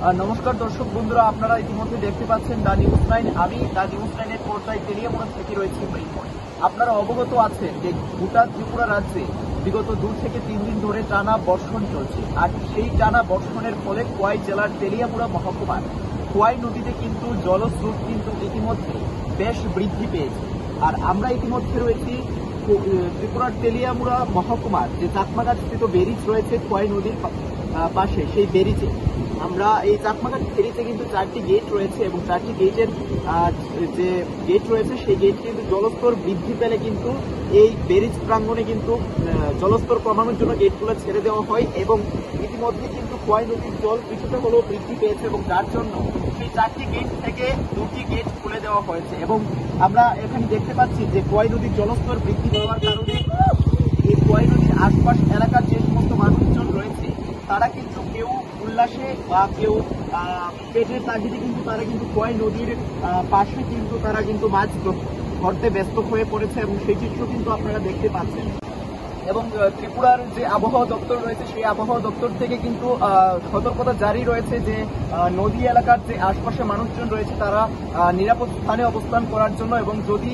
নমস্কার দর্শক বন্ধুরা, আপনারা ইতিমধ্যে দেখতে পাচ্ছেন দা নিউজ 9। আমি দা নিউজ 9-এর পর্দায় তেলিয়ামুড়া থেকে রয়েছি মৃন্ময়। আপনারা অবগত আছেন যে গোটা ত্রিপুরা রাজ্যে বিগত 2 থেকে 3 দিন ধরে টানা বর্ষণ চলছে। আর সেই টানা বর্ষণের ফলে খোয়াই জেলার তেলিয়ামুড়া মহকুমার খোয়াই নদীতে কিন্তু জলস্রোত কিন্তু ইতিমধ্যে বেশ বৃদ্ধি পেয়েছে। আর আমরা ইতিমধ্যে রয়েছি ত্রিপুরার তেলিয়ামুড়া মহকুমার যে চাকমাঘাট স্থিত ব্যারিজ রয়েছে খোয়াই নদীর পাশে, সেই ব্যারিজে আমরা এই চাকমাঘাট ফেরিতে কিন্তু 4টি গেট রয়েছে এবং 4টি গেটের যে গেট রয়েছে সেই গেট কিন্তু জলস্তর বৃদ্ধি পেলে কিন্তু এই ব্যারিজ প্রাঙ্গণে কিন্তু জলস্তর কমানোর জন্য গেটগুলো ছেড়ে দেওয়া হয় এবং ইতিমধ্যে কিন্তু খোয়াই নদীর জল কিছুটা হলেও বৃদ্ধি পেয়েছে এবং যার জন্য সেই 4টি গেট থেকে 2টি গেট খুলে দেওয়া হয়েছে। এবং আমরা এখানে দেখতে পাচ্ছি যে খোয়াই নদীর জলস্তর বৃদ্ধি পাওয়ার কারণে এই খোয়াই নদীর আশপাশ এলাকার যে সমস্ত মানুষজন রয়েছে তারা কিন্তু কেউ উল্লাসে বা কেউ পেটের তাগিদে কিন্তু তারা কিন্তু খোয়াই নদীর পাশে কিন্তু তারা কিন্তু মাছ ধরতে ব্যস্ত হয়ে পড়েছে এবং সেই চিত্র কিন্তু আপনারা দেখতে পাচ্ছেন। এবং ত্রিপুরার যে আবহাওয়া দপ্তর রয়েছে সেই আবহাওয়া দপ্তর থেকে কিন্তু সতর্কতা জারি রয়েছে যে নদী এলাকার যে আশপাশে মানুষজন রয়েছে তারা নিরাপদ স্থানে অবস্থান করার জন্য, এবং যদি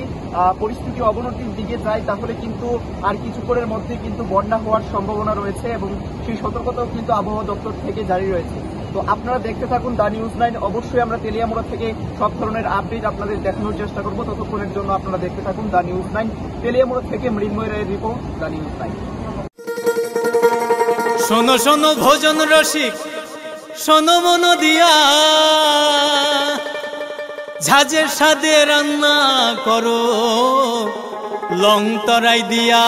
পরিস্থিতি অবনতির দিকে যায় তাহলে কিন্তু আর কিছুক্ষণের মধ্যে কিন্তু বন্যা হওয়ার সম্ভাবনা রয়েছে এবং সেই সতর্কতাও কিন্তু আবহাওয়া দপ্তর থেকে জারি রয়েছে। তো আপনারা দেখতে থাকুন দা নিউজ 9। অবশ্যই আমরা তেলিয়ামুড়া থেকে সব ধরনের আপডেট আপনাদের দেখানোর চেষ্টা করবো। ততক্ষণের জন্য আপনারা দেখতে থাকুন দা নিউজ 9। তেলিয়ামুড়া থেকে মৃন্ময় রায়ের রিপোর্ট, দা নিউজ 9। শোনো শোনো ভোজন রসিক, শোনো মন দিয়া, ঝাঁঝের স্বাদে রান্না করো লং তরাই দিয়া।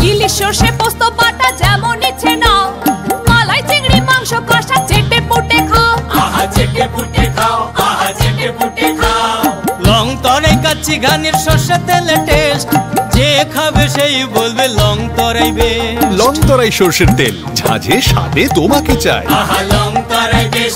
ইলিশ সর্ষে পোস্ত বাটা যেমন ইচ্ছে নাও, মালাই চিংড়ি মাংস কষা চেটে পুটে খাও, আহা চেটে পুটে খাও, আহা চেটে পুটে খাও। লং তরাই কাচ্চি ঘানির সর্ষে তেলে টেস্ট, যে খাবে সেই বলবে লং তরাই বেশ। লং তরাই সর্ষের তেল, ঝাঁঝে স্বাদে তোমাকে চাই। আহা লং তরাই বেশ।